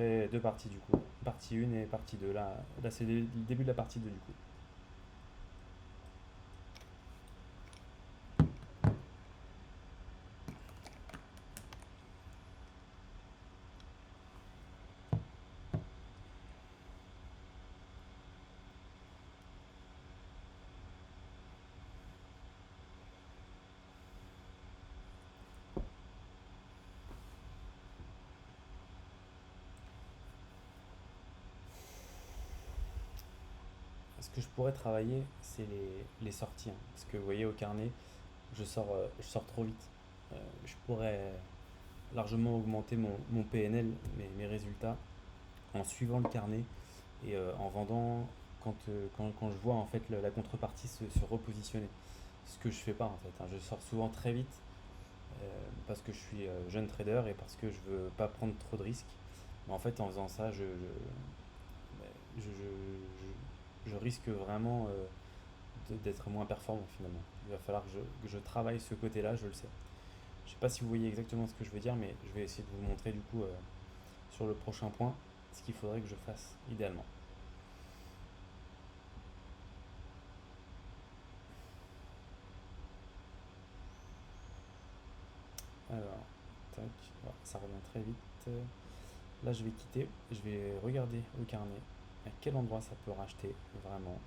fait deux parties du coup. Partie 1 et partie 2. Là c'est le début de la partie 2 du coup. Ce que je pourrais travailler, c'est les sorties, hein. Parce que vous voyez au carnet, je sors trop vite. Je pourrais largement augmenter mon PNL, mes résultats, en suivant le carnet et en vendant quand je vois en fait la contrepartie se repositionner. Ce que je fais pas en fait, hein. Je sors souvent très vite parce que je suis jeune trader et parce que je veux pas prendre trop de risques. Mais en fait, en faisant ça, je risque vraiment d'être moins performant finalement. Il va falloir que je travaille ce côté-là, je le sais. Je sais pas si vous voyez exactement ce que je veux dire, mais je vais essayer de vous montrer du coup sur le prochain point ce qu'il faudrait que je fasse idéalement. Alors, tac, ouais, ça revient très vite. Là, je vais quitter, je vais regarder au carnet à quel endroit ça peut racheter vraiment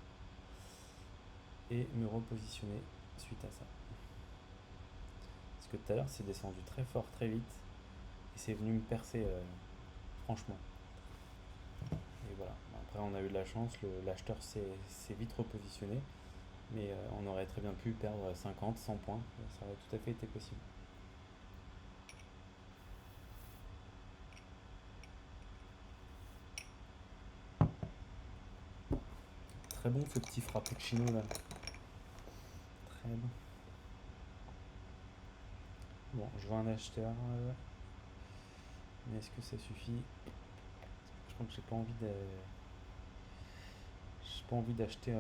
et me repositionner suite à ça. Parce que tout à l'heure, c'est descendu très fort, très vite et c'est venu me percer franchement. Et voilà. Après, on a eu de la chance, l'acheteur s'est vite repositionné, mais on aurait très bien pu perdre 50, 100 points. Ça aurait tout à fait été possible. Très bon ce petit frappuccino là. Très bon. Bon, je vois un acheteur, mais est-ce que ça suffit? Je crois que j'ai pas envie d'acheter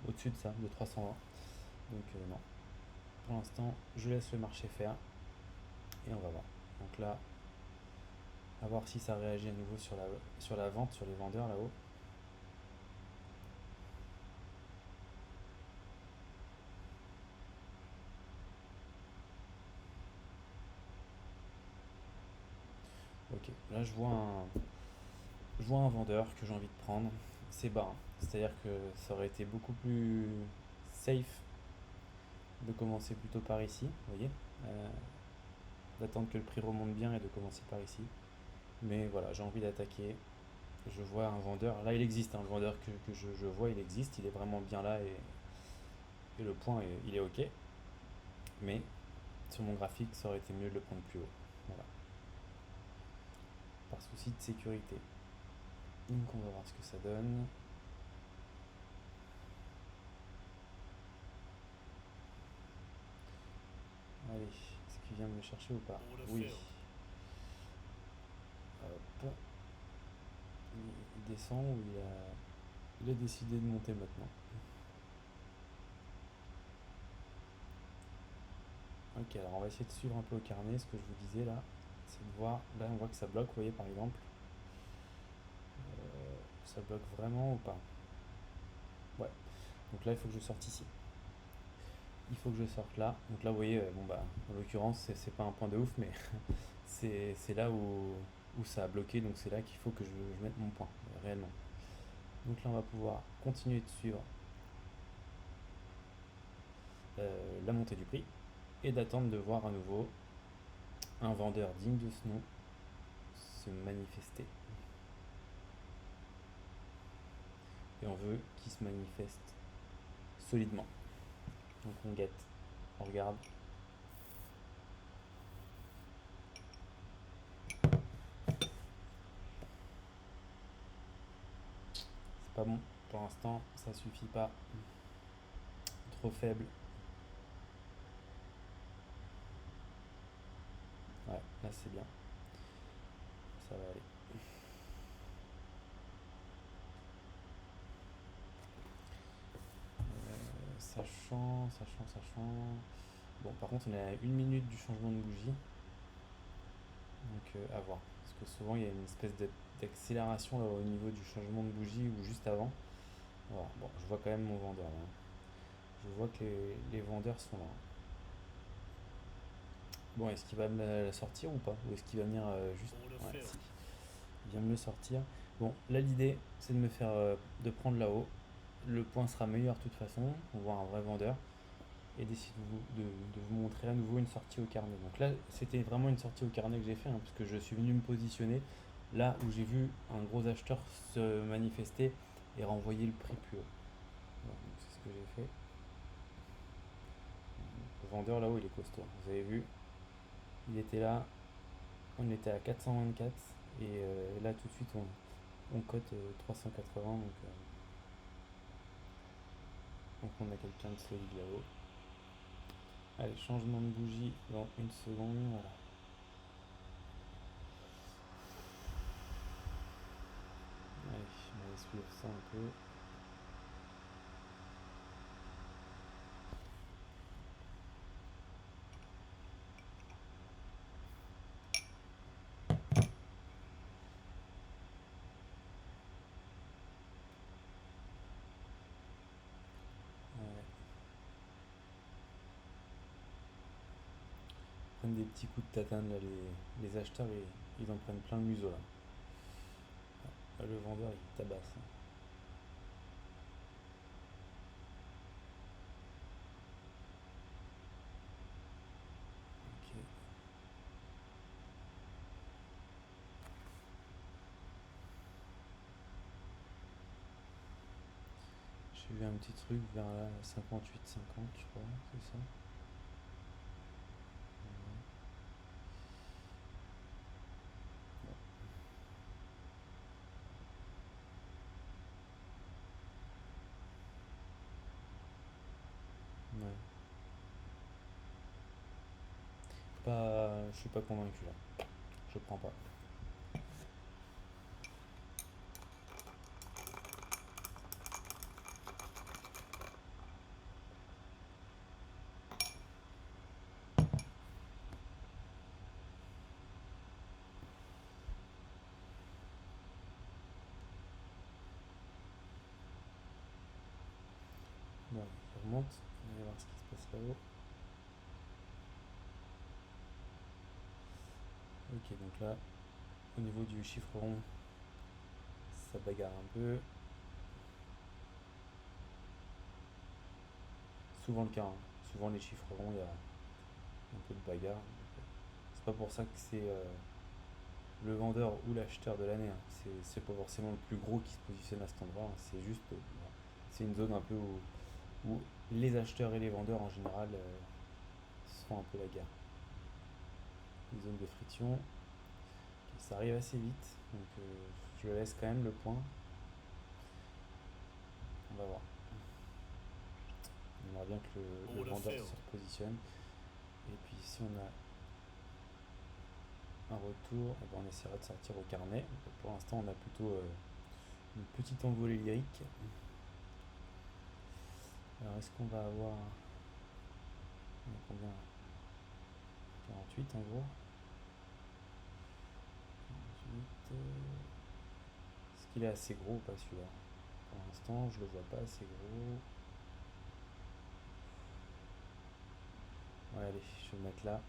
au-dessus de ça, de 320. Donc non. Pour l'instant, je laisse le marché faire et on va voir. Donc là, à voir si ça réagit à nouveau sur la vente, sur les vendeurs là-haut. Ok, là je vois un vendeur que j'ai envie de prendre. C'est bas, hein. C'est-à-dire que ça aurait été beaucoup plus safe de commencer plutôt par ici, vous voyez, euh, d'attendre que le prix remonte bien et de commencer par ici. Mais voilà, j'ai envie d'attaquer. Je vois un vendeur, là il existe, hein, le vendeur que je vois, il existe, il est vraiment bien là et le point il est ok. Mais sur mon graphique, ça aurait été mieux de le prendre plus haut. Voilà, par souci de sécurité. Donc on va voir ce que ça donne. Allez, est-ce qu'il vient me chercher ou pas? Oui. Hop. Il descend ou il a décidé de monter maintenant. Ok, alors on va essayer de suivre un peu au carnet ce que je vous disais là. C'est de voir, là on voit que ça bloque, vous voyez par exemple. Ça bloque vraiment ou pas? Ouais. Donc là il faut que je sorte ici. Il faut que je sorte là. Donc là vous voyez, bon bah en l'occurrence c'est pas un point de ouf mais c'est là où ça a bloqué, donc c'est là qu'il faut que je mette mon point, réellement. Donc là on va pouvoir continuer de suivre la montée du prix et d'attendre de voir à nouveau un vendeur digne de ce nom se manifester. Et on veut qu'il se manifeste solidement. Donc on guette, on regarde. C'est pas bon. Pour l'instant, ça suffit pas. Trop faible. Ouais, là c'est bien. Ça va aller. Sachant. Bon, par contre, on est à 1 minute du changement de bougie. Donc à voir. Parce que souvent il y a une espèce d'accélération là, au niveau du changement de bougie ou juste avant. Voilà. Bon, je vois quand même mon vendeur là. Je vois que les vendeurs sont là. Bon, est-ce qu'il va me la sortir ou pas? Ou est-ce qu'il va venir juste... Ouais, si. Il vient me le sortir. Bon, là l'idée c'est de me faire... de prendre là-haut. Le point sera meilleur de toute façon. On voit un vrai vendeur. Et d'essayer de vous montrer à nouveau une sortie au carnet. Donc là, c'était vraiment une sortie au carnet que j'ai fait, hein, parce que je suis venu me positionner là où j'ai vu un gros acheteur se manifester et renvoyer le prix plus haut. Voilà, donc c'est ce que j'ai fait. Le vendeur là-haut, il est costaud. Vous avez vu, il était là, on était à 424 et là tout de suite on cote 380. Donc on a quelqu'un de solide là-haut. Allez, changement de bougie dans une seconde. Voilà. Allez, on va suivre ça un peu. Ouais. Prennent des petits coups de tatane là, les acheteurs ils en prennent plein le museau là. Là, le vendeur il tabasse, hein. Ok. J'ai vu un petit truc vers là 58-50 je crois, c'est ça. Ouais. Pas, je suis pas convaincu là. Je prends pas. Bon, il remonte. On va voir ce qui se passe là-haut. Ok, donc là, au niveau du chiffre rond, ça bagarre un peu. Souvent le cas, hein. Souvent les chiffres ronds, il y a un peu de bagarre. C'est pas pour ça que c'est le vendeur ou l'acheteur de l'année, hein. C'est pas forcément le plus gros qui se positionne à cet endroit, hein. C'est juste, c'est une zone un peu où les acheteurs et les vendeurs en général se font un peu la guerre. Une zone de friction. Ok, ça arrive assez vite, donc je laisse quand même le point. On va voir. On aimerait bien que le vendeur se repositionne. Et puis si on a un retour, eh ben, on essaiera de sortir au carnet. Pour l'instant, on a plutôt une petite envolée lyrique. Alors, est-ce qu'on va avoir. On a combien? 48 en gros. 48. Est-ce qu'il est assez gros ou pas celui-là? Pour l'instant, je le vois pas assez gros. Ouais, allez, je vais le mettre là.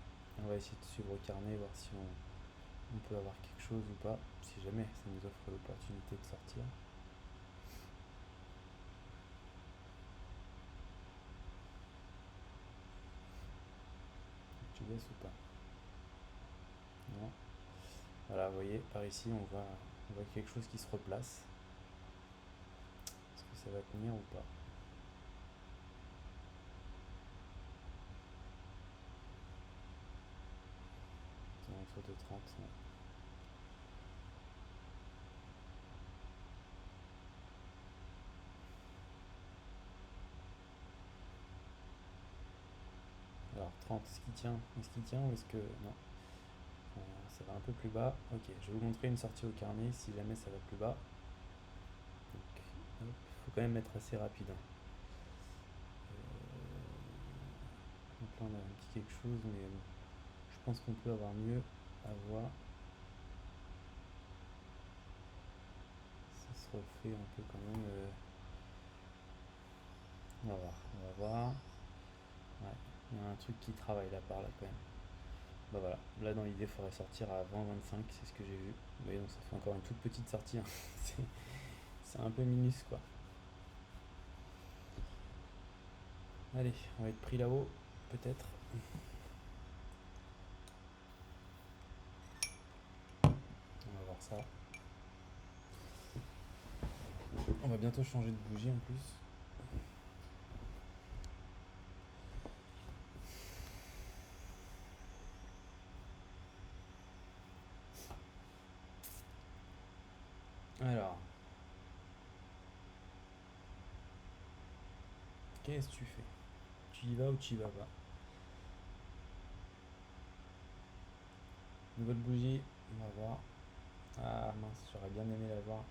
On va essayer de suivre au carnet, voir si on peut avoir quelque chose ou pas. Si jamais ça nous offre l'opportunité de sortir. Tu laisses ou pas? Non. Voilà, vous voyez, par ici, on voit quelque chose qui se replace. Est-ce que ça va tenir ou pas? C'est en dessous de 30. Ouais. Alors 30, est-ce qu'il tient? Est-ce qu'il tient ou est-ce que... Non. Ça va un peu plus bas. Ok, je vais vous montrer une sortie au carnet si jamais ça va plus bas. Donc, il faut quand même être assez rapide, hein. Donc là on a un petit quelque chose, mais je pense qu'on peut avoir mieux à voir. se refait un peu quand même. On va voir, on va voir. Ouais, il y a un truc qui travaille là par là quand même. Bah voilà, là dans l'idée il faudrait sortir à 20-25, c'est ce que j'ai vu. Mais donc ça fait encore une toute petite sortie, hein. C'est un peu minus quoi. Allez, on va être pris là-haut, peut-être. On va voir ça. On va bientôt changer de bougie en plus. Alors, qu'est-ce que tu fais? Tu y vas ou tu y vas pas? Nouvelle bougie, on va voir. Ah mince, j'aurais bien aimé la voir.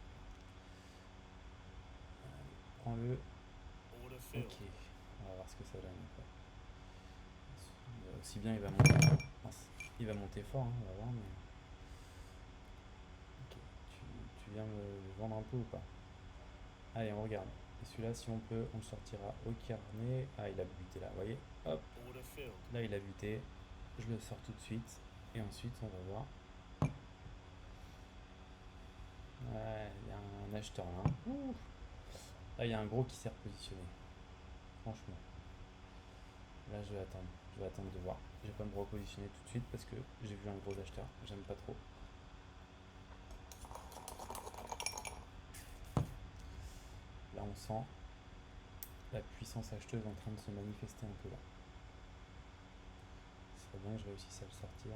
Prends-le. Ok, on va voir ce que ça donne. Aussi bien il va monter. Mince, il va monter fort, hein, on va voir. Mais... Ok, tu viens me le vendre un peu ou pas? Allez, on regarde. Et celui-là, si on peut, on le sortira au carnet. Ah, il a buté là, vous voyez? Hop, là il a buté. Je le sors tout de suite. Et ensuite, on va voir. Ouais, il y a un acheteur là. Ouh. Là, il y a un gros qui s'est repositionné. Franchement. Là, je vais attendre. Je vais attendre de voir. Je vais pas me repositionner tout de suite parce que j'ai vu un gros acheteur. J'aime pas trop. Là, on sent la puissance acheteuse en train de se manifester un peu là. Ce serait bien que je réussisse à le sortir.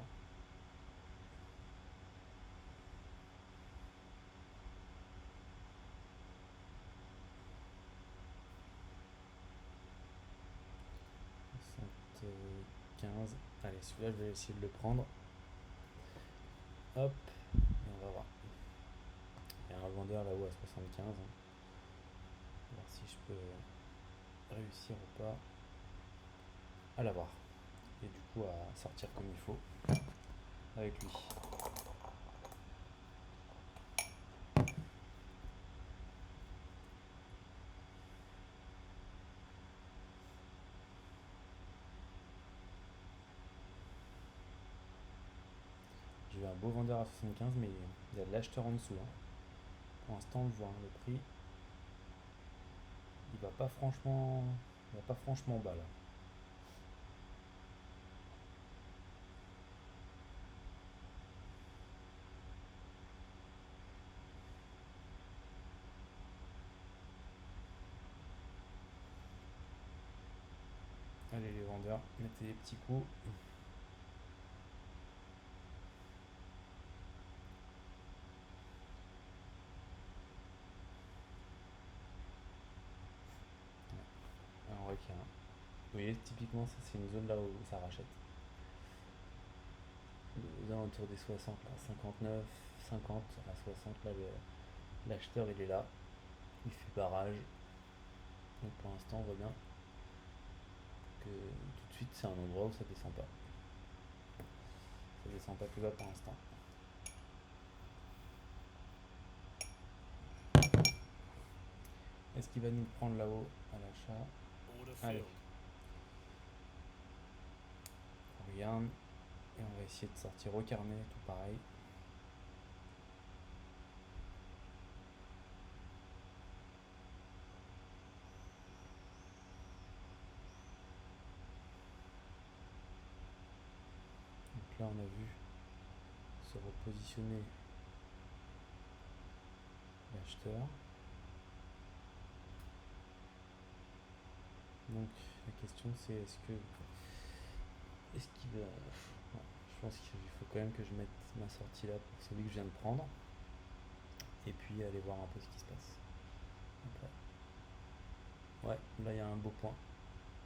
Allez, celui-là, je vais essayer de le prendre. Hop, et on va voir. Il y a un vendeur là-haut à 75. Hein. On va voir si je peux réussir ou pas à l'avoir. Et du coup, à sortir comme il faut avec lui. J'ai eu un beau vendeur à 75, mais il y a de l'acheteur en dessous. Hein. Pour l'instant, on le voit, hein, le prix. Il va pas franchement bas là. Allez les vendeurs, mettez des petits coups. Alors, ouais, vous voyez, typiquement, ça c'est une zone là où ça rachète. Aux alentours des 60 là, 59, 50 à 60 là, l'acheteur il est là, il fait barrage. Donc pour l'instant, on voit bien que tout de suite c'est un endroit où ça descend pas. Ça descend pas plus bas pour l'instant. Est-ce qu'il va nous prendre là-haut à l'achat? Allez, on regarde. Et on va essayer de sortir au carnet, tout pareil. Donc là, on a vu se repositionner l'acheteur. Donc la question c'est est-ce qu'il va... Ouais, je pense qu'il faut quand même que je mette ma sortie là pour celui que je viens de prendre. Et puis aller voir un peu ce qui se passe. Après. Ouais, là il y a un beau point.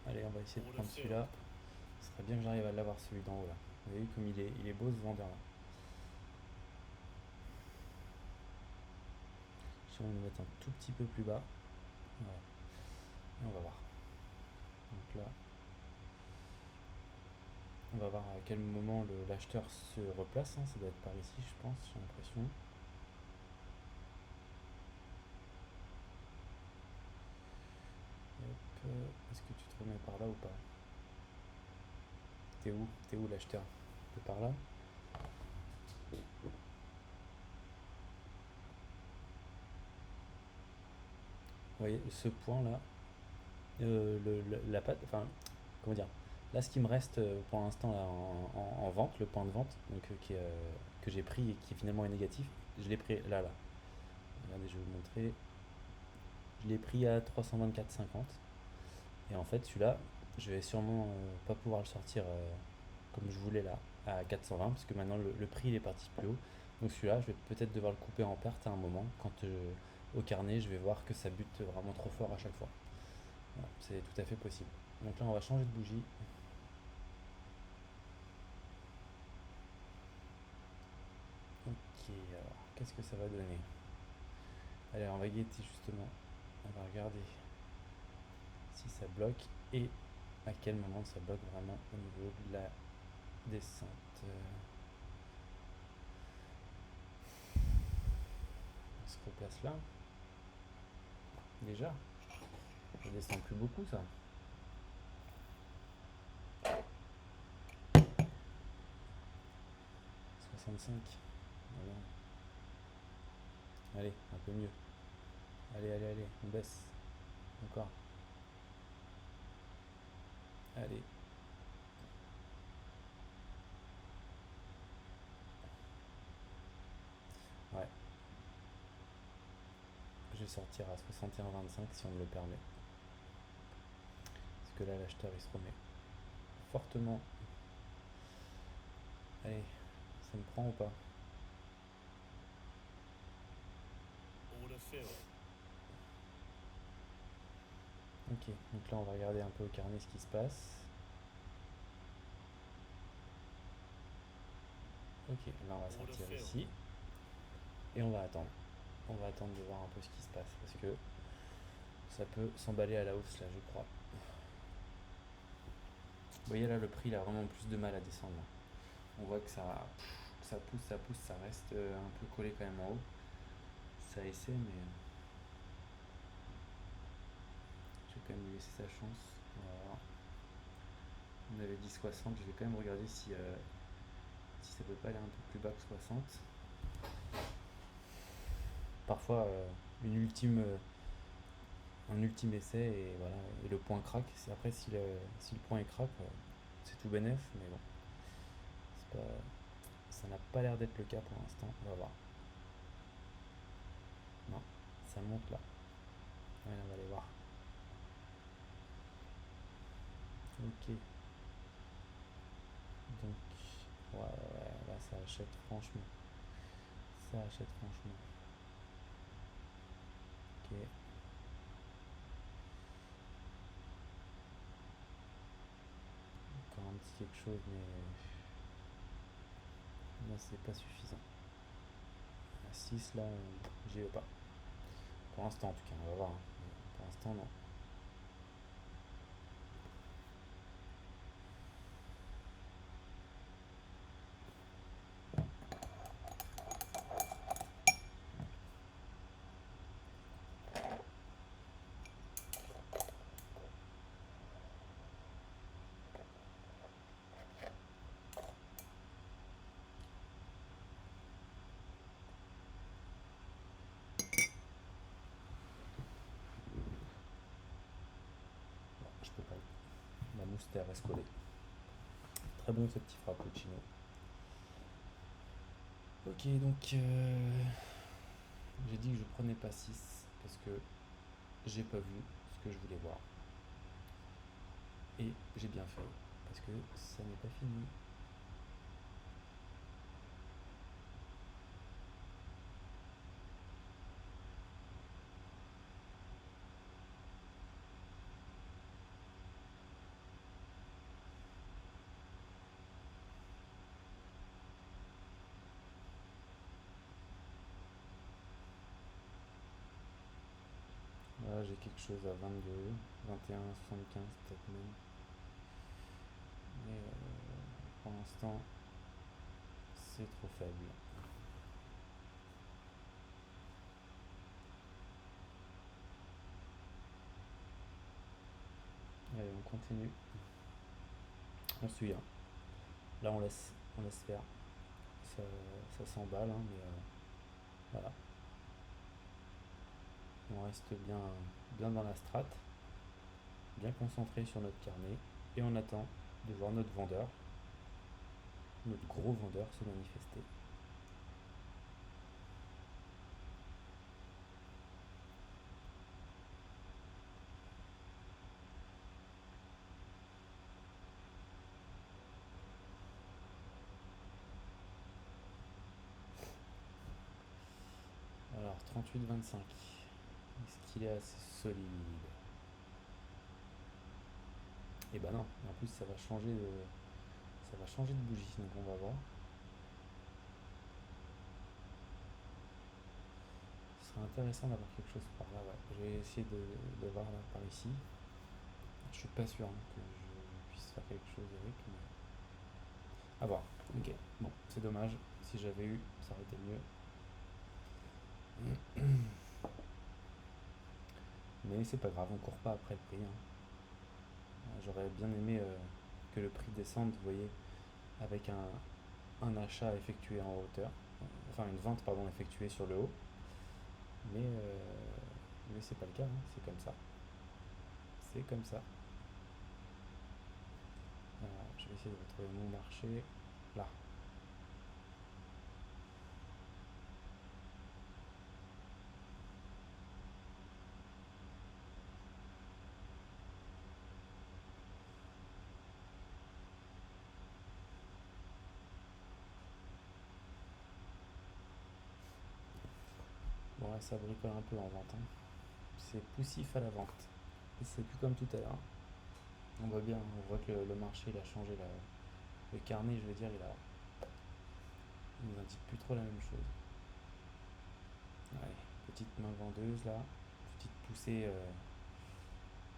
Allez, on va essayer de prendre celui-là. Ce serait bien que j'arrive à l'avoir celui d'en haut là. Vous voyez comme il est beau ce vendeur là. Si on le met un tout petit peu plus bas. Ouais. Et on va voir. Donc là, on va voir à quel moment l'acheteur se replace. Hein. Ça doit être par ici, je pense, j'ai l'impression. par là ou pas? T'es où? T'es où l'acheteur? T'es par là? Vous voyez, ce point-là, la pâte, enfin, comment dire? Là, ce qui me reste pour l'instant là, en vente, le point de vente, donc, que j'ai pris et qui finalement est négatif, je l'ai pris là, là. Regardez, je vais vous montrer. Je l'ai pris à 324,50. Et en fait, celui-là, je vais sûrement pas pouvoir le sortir comme je voulais là, à 420, parce que maintenant le prix il est parti plus haut. Donc celui-là, je vais peut-être devoir le couper en perte à un moment, quand au carnet, je vais voir que ça bute vraiment trop fort à chaque fois. Voilà, c'est tout à fait possible. Donc là, on va changer de bougie. Ok, alors, qu'est-ce que ça va donner? Allez, on va guetter justement. On va regarder si ça bloque et à quel moment ça bloque vraiment au niveau de la descente. On se replace là. Déjà, ça descend plus beaucoup ça. 65. Voilà. Allez, un peu mieux. Allez, allez, allez, on baisse. Encore. Allez. Ouais. Je vais sortir à 61,25 si on me le permet. Parce que là, l'acheteur, il se remet fortement. Allez, ça me prend ou pas? Ok, donc là, on va regarder un peu au carnet ce qui se passe. Ok, là, on va sortir ici. Et on va attendre. On va attendre de voir un peu ce qui se passe. Parce que ça peut s'emballer à la hausse, là, je crois. Vous voyez, là, le prix, il a vraiment plus de mal à descendre. Là. On voit que ça pousse, ça reste un peu collé quand même en haut. Ça essaie, mais je vais quand même lui laisser sa chance. Voilà. On avait dit 60, je vais quand même regarder si ça peut pas aller un peu plus bas que 60. Parfois, un ultime essai et voilà, et le point craque. Après, si le point est craque, c'est tout bénef, mais bon, c'est pas, ça n'a pas l'air d'être le cas pour l'instant. On va voir. Non, ça monte là. Ouais, on va aller voir. Ok. Donc, ouais, ouais, là ça achète franchement. Ça achète franchement. Ok. Encore un petit quelque chose, mais là c'est pas suffisant. À 6 là, j'y vais pas. Pour l'instant en tout cas, on va voir. Hein. Pour l'instant non. Bon, je peux pas. La mousse reste collée. Très bon ce petit frappuccino. Ok, donc j'ai dit que je prenais pas 6 parce que j'ai pas vu ce que je voulais voir. Et j'ai bien fait parce que ça n'est pas fini. Là j'ai quelque chose à 22, 21, 75 peut-être même. Mais pour l'instant c'est trop faible. Allez, on continue. continue. On suit, hein. Là, on laisse faire. Ça, ça s'emballe, hein, mais voilà. On reste bien dans la strate, bien concentré sur notre carnet, et on attend de voir notre vendeur, notre gros vendeur, se manifester. Alors, 38,25. Est-ce qu'il est assez solide? Et bah non, en plus ça va changer de bougie, donc on va voir. Ce serait intéressant d'avoir quelque chose par là, ouais. Je vais essayer de voir là, par ici. Je suis pas sûr, hein, que je puisse faire quelque chose avec, mais... À voir. Ok, bon, c'est dommage. Si j'avais eu, ça aurait été mieux. Mais c'est pas grave, on court pas après le prix, hein. J'aurais bien aimé que le prix descende, vous voyez, avec un achat effectué en hauteur. Enfin, une vente, pardon, effectuée sur le haut. Mais c'est pas le cas, hein. C'est comme ça. C'est comme ça. Je vais essayer de retrouver mon marché. Là. Bon, là, ça bricole un peu en vente, hein. C'est poussif à la vente. C'est plus comme tout à l'heure. On voit bien, on voit que le marché il a changé le carnet, je veux dire, il nous indique plus trop la même chose. Allez, petite main vendeuse là, petite poussée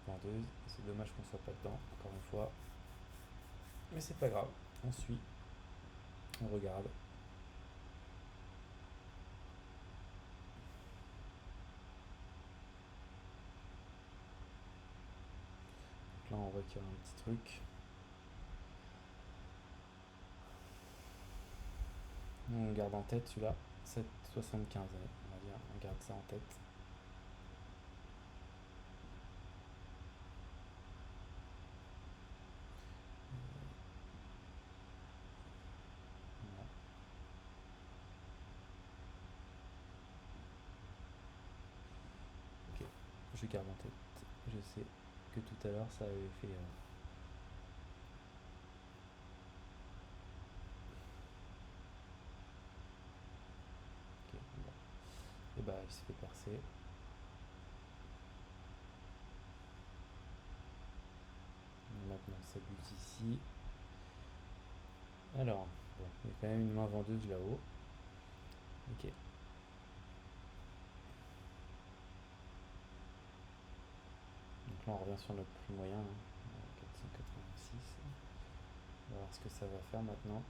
vendeuse. C'est dommage qu'on soit pas dedans, encore une fois. Mais c'est pas grave, on suit, on regarde. Donc là on voit qu'il y a un petit truc. On garde en tête celui-là, 7,75, on va dire, on garde ça en tête. Voilà. Ok, je garde en tête. Je sais que tout à l'heure ça avait fait... Ok, bon. Et bah il se fait percer. Maintenant ça bute ici. Alors, bon, il y a quand même une main vendeuse là-haut. Ok. Donc là on revient sur notre prix moyen, hein, 486. On va voir ce que ça va faire maintenant.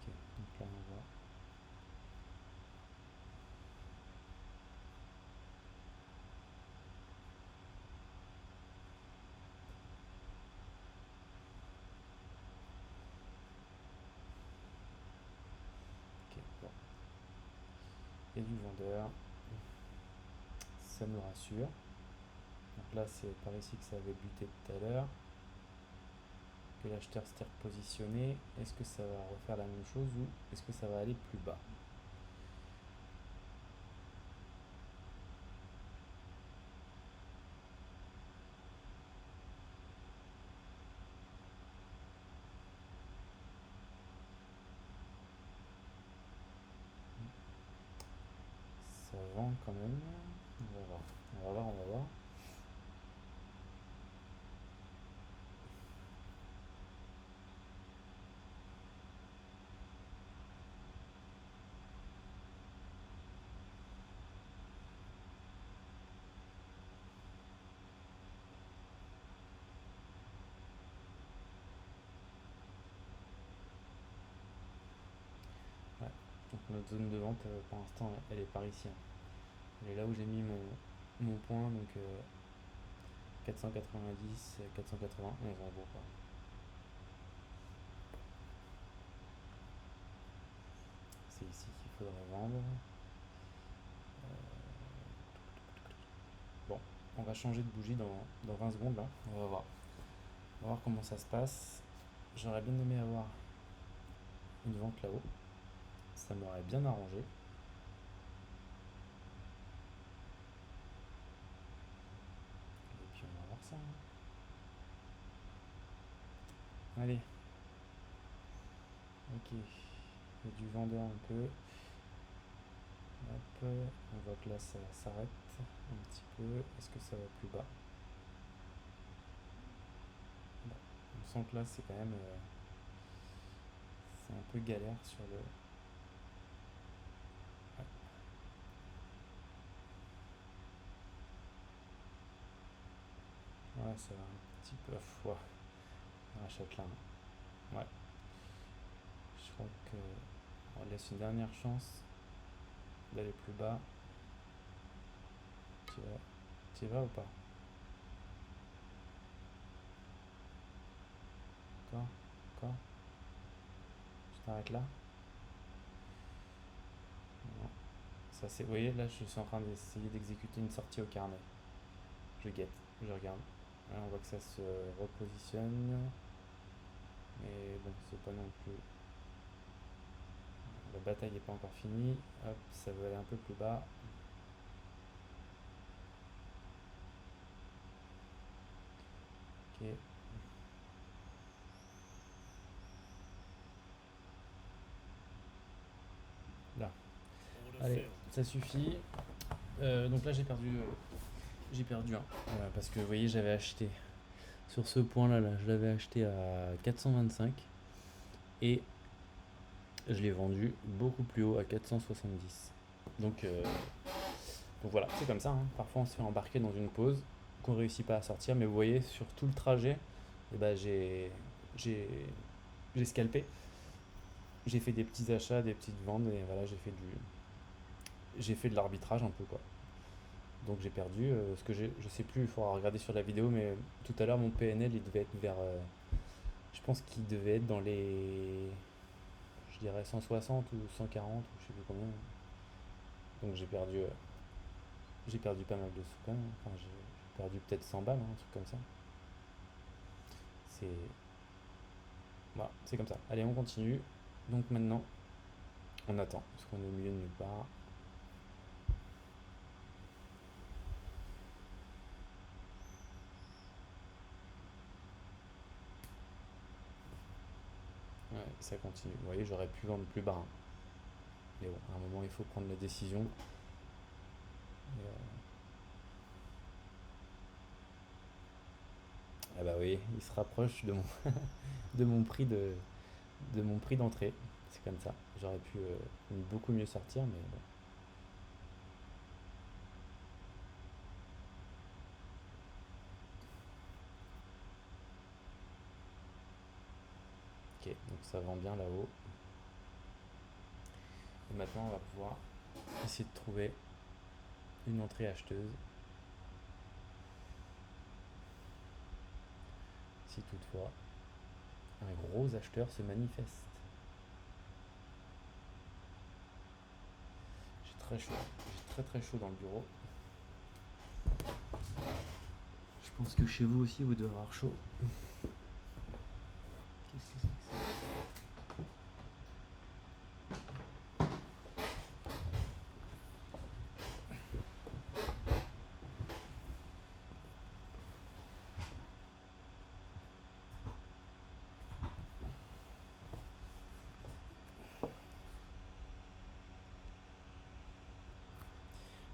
Ok, donc là on voit. Ok, bon. Il y a du vendeur. Ça nous rassure. Donc là c'est par ici que ça avait buté tout à l'heure. Que l'acheteur s'était repositionné. Est-ce que ça va refaire la même chose ou est-ce que ça va aller plus bas? Ça vend quand même. On va voir. On va voir, on va voir. Donc notre zone de vente, pour l'instant, elle est par ici, hein. Elle est là où j'ai mis mon point, donc 490, 491 en gros, quoi. C'est ici qu'il faudrait vendre. Bon, on va changer de bougie dans 20 secondes là. On va voir. On va voir comment ça se passe. J'aurais bien aimé avoir une vente là-haut. Ça m'aurait bien arrangé. Et puis on va voir ça, hein. Allez, ok. Il y a du vendeur un peu. Hop, on voit que là ça s'arrête un petit peu. Est-ce que ça va plus bas? Bon, on sent que là c'est quand même c'est un peu galère sur le. Ouais, ça va un petit peu. Ouais, on rachète là, hein. Ouais, je crois que on laisse une dernière chance d'aller plus bas. Tu vas, tu y vas ou pas? Encore? Encore? Je t'arrête là? Non. Ça c'est. Vous voyez, là je suis en train d'essayer d'exécuter une sortie au carnet. Je guette, je regarde. Là, on voit que ça se repositionne. Mais bon, c'est pas non plus. La bataille n'est pas encore finie. Hop, ça veut aller un peu plus bas. Ok. Là. Allez, ça suffit. Donc là j'ai perdu un. Voilà, parce que vous voyez j'avais acheté sur ce point là, je l'avais acheté à 425 et je l'ai vendu beaucoup plus haut à 470. Donc voilà, c'est comme ça, hein. Parfois on se fait embarquer dans une pause qu'on réussit pas à sortir, mais vous voyez sur tout le trajet, eh ben, j'ai j'ai scalpé. J'ai fait des petits achats, des petites ventes et voilà, j'ai fait de l'arbitrage un peu quoi. Donc j'ai perdu ce que j'ai, je sais plus, il faudra regarder sur la vidéo, mais tout à l'heure mon PNL il devait être vers, je pense qu'il devait être dans les, je dirais 160 ou 140 ou je sais plus combien. Donc j'ai perdu pas mal de sous quand même. Enfin, j'ai perdu peut-être 100 balles, hein, un truc comme ça. C'est, voilà, c'est comme ça. Allez, on continue. Donc maintenant, on attend parce qu'on est au milieu de nulle part. Ouais, ça continue. Vous voyez, j'aurais pu vendre plus bas, hein. Mais bon, à un moment, il faut prendre la décision. Et, ah bah oui, il se rapproche de mon prix de mon prix d'entrée. C'est comme ça. J'aurais pu beaucoup mieux sortir, mais bon. Ok, donc ça vend bien là-haut. Et maintenant, on va pouvoir essayer de trouver une entrée acheteuse. Si toutefois, un gros acheteur se manifeste. J'ai très chaud. J'ai très très chaud dans le bureau. Je pense que chez vous aussi, vous devez avoir chaud. Qu'est-ce que c'est que ça?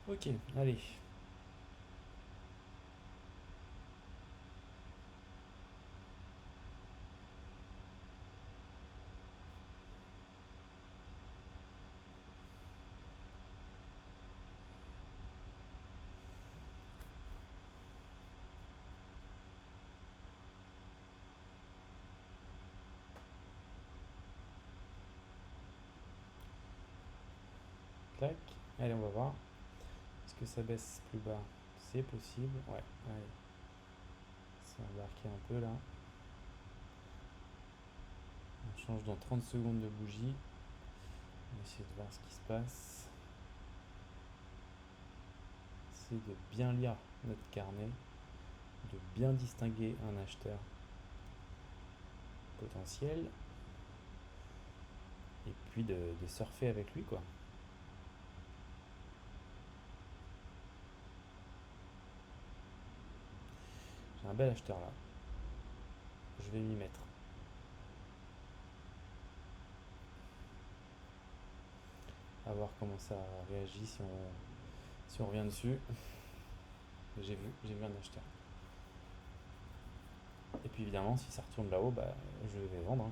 Ok, allez. tac. Allez, on va voir. Est-ce que ça baisse plus bas? C'est possible. Ouais, allez. C'est embarqué un peu là. On change dans 30 secondes de bougie. On va essayer de voir ce qui se passe. C'est de bien lire notre carnet, de bien distinguer un acheteur potentiel et puis de surfer avec lui, quoi. J'ai un bel acheteur là. Je vais m'y mettre. À voir comment ça réagit si on revient dessus. J'ai vu un acheteur. Et puis évidemment, si ça retourne là-haut, bah, je vais vendre, hein.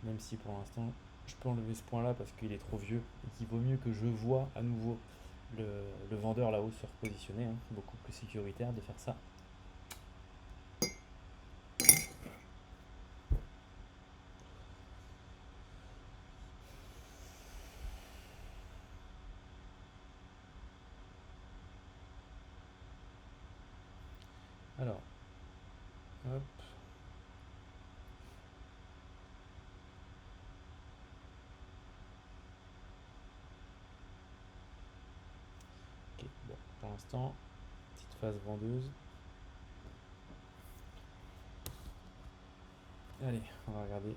Même si pour l'instant, je peux enlever ce point-là parce qu'il est trop vieux et qu'il vaut mieux que je vois à nouveau le vendeur là-haut se repositionner, hein. Beaucoup plus sécuritaire de faire ça. Alors, hop. Ok, bon, pour l'instant, petite phase vendeuse. Allez, on va regarder.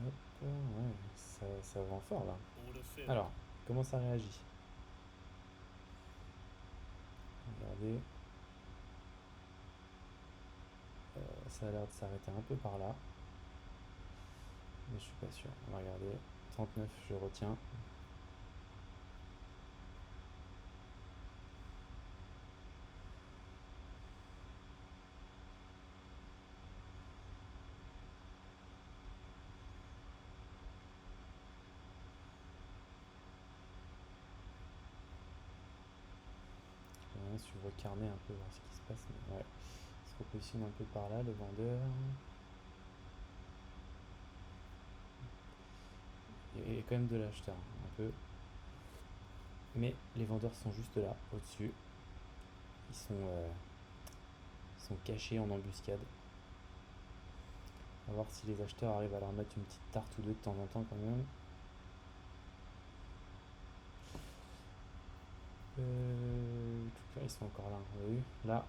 Hop, ouais, ça vend fort là. Alors, comment ça réagit? Regardez. Ça a l'air de s'arrêter un peu par là. Mais je suis pas sûr. On va regarder. 39, je retiens. Je vais sur le carnet un peu voir ce qui se passe. Mais ouais, il se repositionne un peu par là, le vendeur. Il y a quand même de l'acheteur, un peu. Mais les vendeurs sont juste là, au-dessus. Ils sont cachés en embuscade. On va voir si les acheteurs arrivent à leur mettre une petite tarte ou deux de temps en temps quand même. Ils sont encore là, on a vu. Là,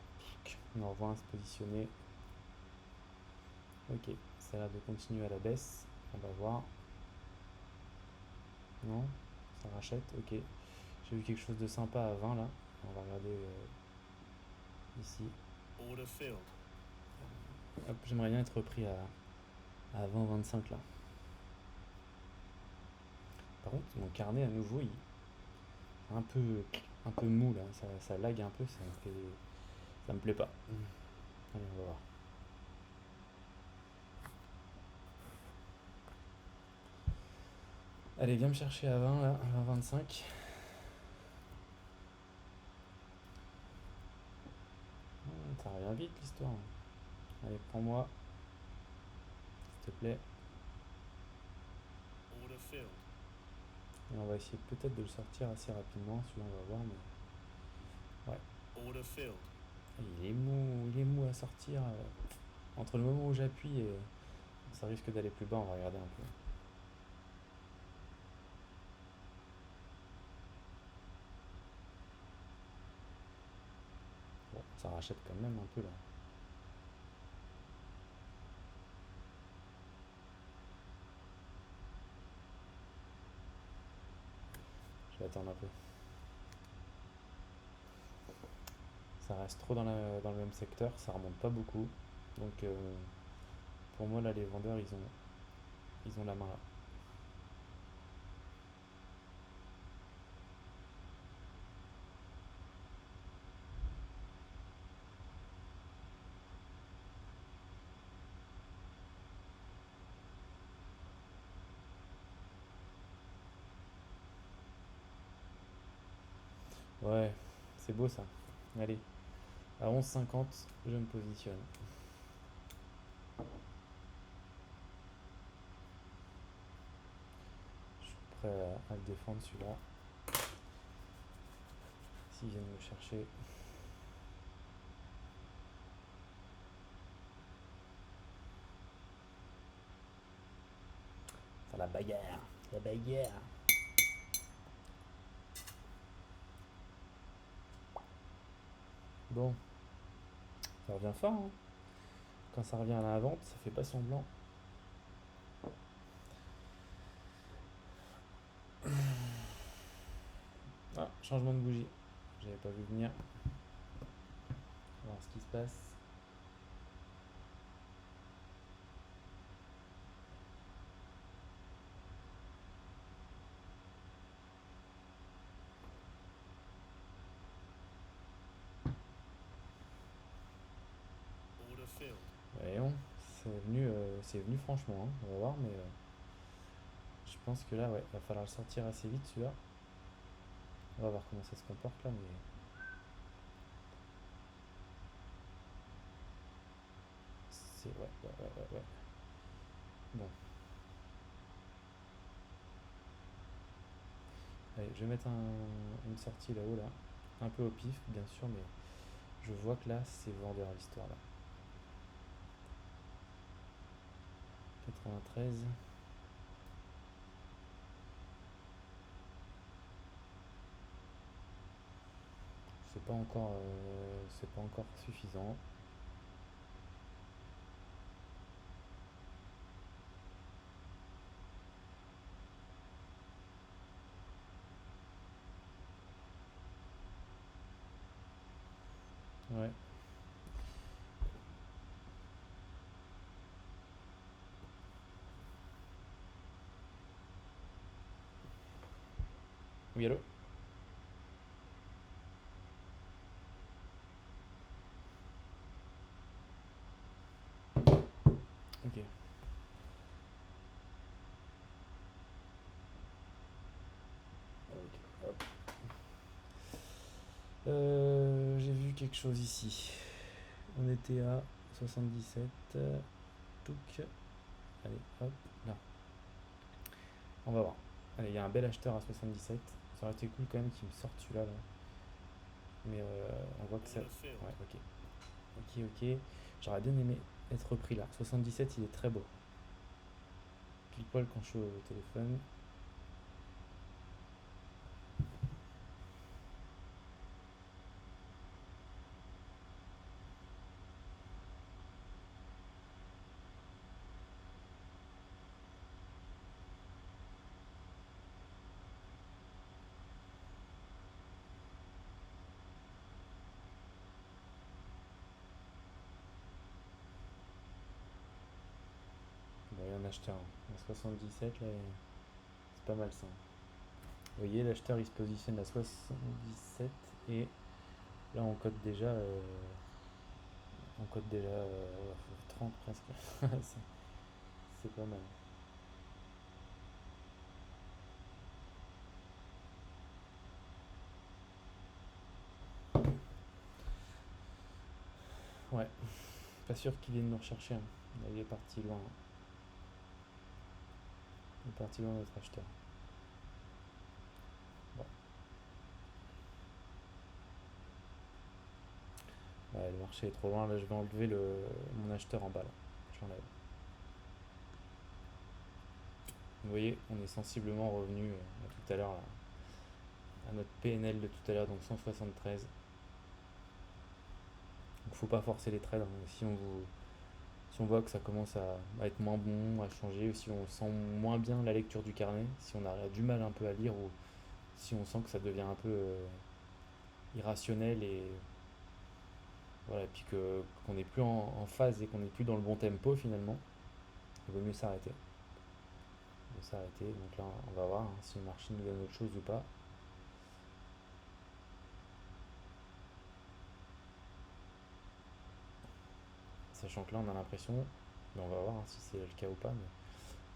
on en revoit un se positionner. Ok, ça a l'air de continuer à la baisse. On va voir. Non, ça rachète, ok. J'ai vu quelque chose de sympa à 20 là. On va regarder ici. Hop, j'aimerais bien être repris à 20-25 là. Par contre, mon carnet à nouveau, il est un peu mou là. Ça lag un peu, ça me plaît pas. Allez, on va voir. Allez, viens me chercher à 20 là, à 25. Ça revient vite l'histoire. Allez, prends-moi, s'il te plaît. Et on va essayer peut-être de le sortir assez rapidement. Celui-là, on va voir, mais. Ouais. Il est mou à sortir. Entre le moment où j'appuie et ça risque d'aller plus bas, on va regarder un peu. Bon, ça rachète quand même un peu là. Je vais attendre un peu. Ça reste trop dans le même secteur, ça remonte pas beaucoup. Donc pour moi là les vendeurs ils ont la main là. Ouais, c'est beau ça. Allez, à 11,50 je me positionne. prêt à le défendre celui-là. S'ils viennent me chercher. Faire la bagarre. La bagarre. Bon, ça revient fort, hein. Quand ça revient à la vente, ça fait pas semblant. Ah, changement de bougie. J'avais pas vu venir. On va voir ce qui se passe. Voyons, c'est venu franchement, hein. On va voir, mais je pense que là, ouais, va falloir le sortir assez vite celui-là. On va voir comment ça se comporte là, mais c'est ouais. Bon, allez, je vais mettre une sortie là-haut là, un peu au pif bien sûr, mais je vois que là c'est vendeur l'histoire là. 93. C'est pas encore suffisant. Ouais. Oui, allô? Ok. Ok, hop. J'ai vu quelque chose ici. On était à 77. Touc. Allez, hop, là. On va voir. Allez, il y a un bel acheteur à 77. Ça aurait été cool quand même qu'il me sorte celui-là là. Mais on voit que ça. Ouais, ok. Ok. J'aurais bien aimé être repris là. 77, il est très beau. Pile poil quand je suis au téléphone. Bon, il y a un acheteur. À 77, là, c'est pas mal ça. Vous voyez, l'acheteur il se positionne à 77 et là on code déjà 30 presque. C'est pas mal. Ouais, pas sûr qu'il vienne nous rechercher, hein. Là, il est parti loin, hein. Il est parti loin notre acheteur. Bon. Ouais, le marché est trop loin. Là, je vais enlever mon acheteur en bas. Là. Je l'enlève. Vous voyez, on est sensiblement revenu à tout à l'heure, là, à notre PNL de tout à l'heure, donc 173. Donc faut pas forcer les trades, hein. Si on voit que ça commence à être moins bon, à changer, ou si on sent moins bien la lecture du carnet, si on a du mal un peu à lire, ou si on sent que ça devient un peu irrationnel et voilà, et puis qu'on n'est plus en phase et qu'on n'est plus dans le bon tempo finalement, il vaut mieux s'arrêter. Donc là on va voir, hein, si le marché nous donne autre chose ou pas. Sachant que là on a l'impression, mais on va voir, hein, si c'est le cas ou pas, mais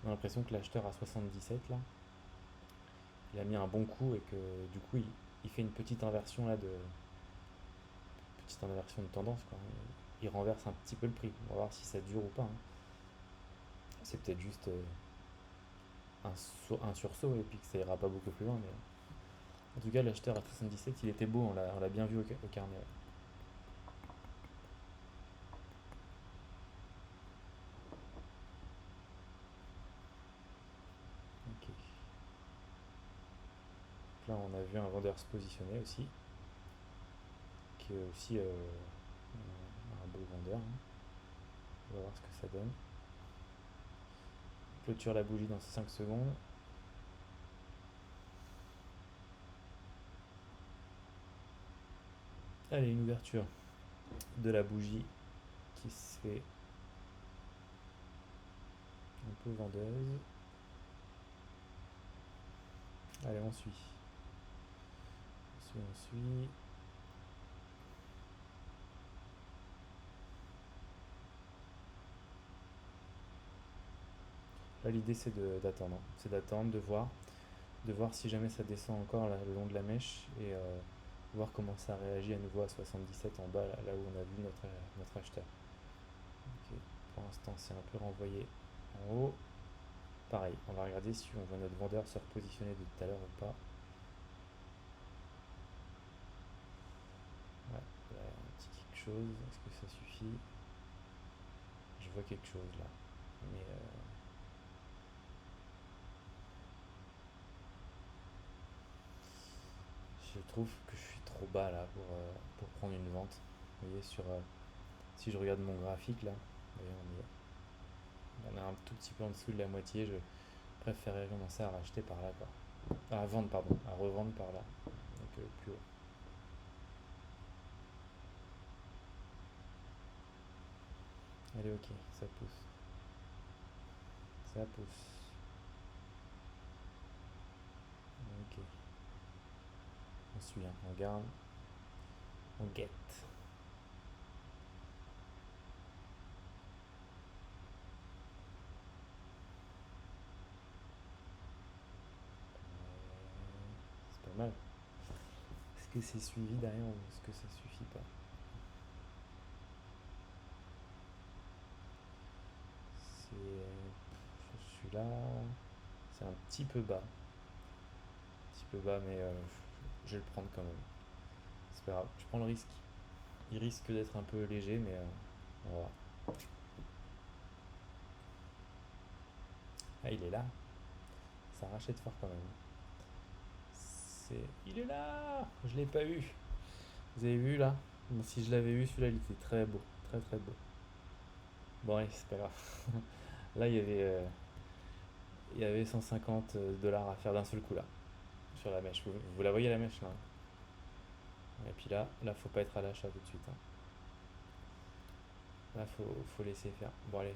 on a l'impression que l'acheteur à 77 là, il a mis un bon coup et que du coup il fait une petite inversion de tendance quoi. Il renverse un petit peu le prix. On va voir si ça dure ou pas, hein. C'est peut-être juste un sursaut et puis que ça ira pas beaucoup plus loin. Mais en tout cas, l'acheteur à 77, il était beau, on l'a bien vu au carnet. Ok. Là, on a vu un vendeur se positionner aussi, qui est aussi un beau vendeur, hein. On va voir ce que ça donne. Clôture la bougie dans 5 secondes. Allez, une ouverture de la bougie qui se fait un peu vendeuse. Allez, on suit. On suit. Là, l'idée, d'attendre. C'est d'attendre, de voir si jamais ça descend encore là, le long de la mèche et voir comment ça réagit à nouveau à 77 en bas, là où on a vu notre acheteur. Ok. Pour l'instant, c'est un peu renvoyé en haut. Pareil, on va regarder si on voit notre vendeur se repositionner de tout à l'heure ou pas. Ouais, là, un petit quelque chose. Est-ce que ça suffit? Je vois quelque chose là. Mais je trouve que je suis trop bas là pour prendre une vente. Vous voyez, si je regarde mon graphique là, vous voyez, on est un tout petit peu en dessous de la moitié. Je préférerais commencer à racheter par là, quoi. À vendre, pardon, à revendre par là. Donc plus haut. Allez, ok, ça pousse. Ça pousse. Ok, on suit, hein. On garde, on guette. C'est pas mal. Est-ce que c'est suivi derrière ou est-ce que ça suffit pas? C'est. Je suis là. C'est un petit peu bas. Un petit peu bas, mais je vais le prendre quand même. C'est pas grave, je prends le risque. Il risque d'être un peu léger, mais on va voir. Ah, il est là. Ça rachète fort quand même. Il est là. Je l'ai pas eu. Vous avez vu là? Bon, si je l'avais eu, celui-là, il était très beau. Très très beau. Bon, allez, c'est pas grave. Là, il y avait 150 dollars à faire d'un seul coup là. Sur la mèche. Vous la voyez la mèche là? Et puis là, faut pas être à l'achat tout de suite, hein. Là, faut laisser faire. Bon, allez.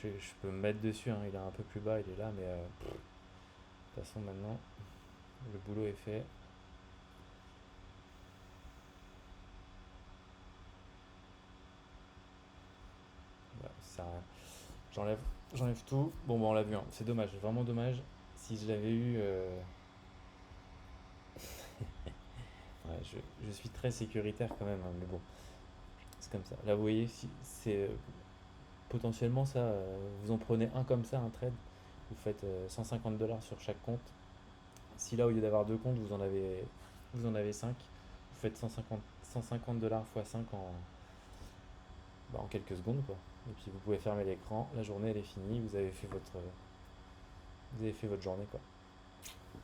Je peux me mettre dessus, hein. Il est un peu plus bas, il est là, mais de toute façon, maintenant, le boulot est fait. Voilà, ça, j'enlève, j'enlève tout. Bon, bah, on l'a vu, hein. C'est dommage, vraiment dommage. Si je l'avais eu. Ouais, je suis très sécuritaire quand même, hein, mais bon, c'est comme ça. Là, vous voyez, si, c'est potentiellement ça. Vous en prenez un comme ça, un trade. Vous faites 150 dollars sur chaque compte. Si là, au lieu d'avoir deux comptes, vous en avez 5, vous faites 150 dollars x 5 en quelques secondes, quoi. Et puis vous pouvez fermer l'écran, la journée elle est finie, vous avez fait votre journée, quoi.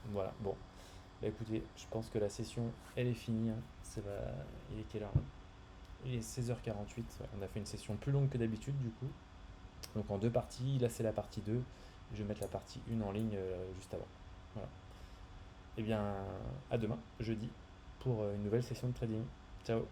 Voilà, bon. Bah écoutez, je pense que la session elle est finie, hein. Il est quelle heure là? Il est 16h48. Ouais, on a fait une session plus longue que d'habitude du coup. Donc en deux parties, là c'est la partie 2. Je vais mettre la partie 1 en ligne juste avant. Voilà. Et bien, à demain, jeudi, pour une nouvelle session de trading. Ciao.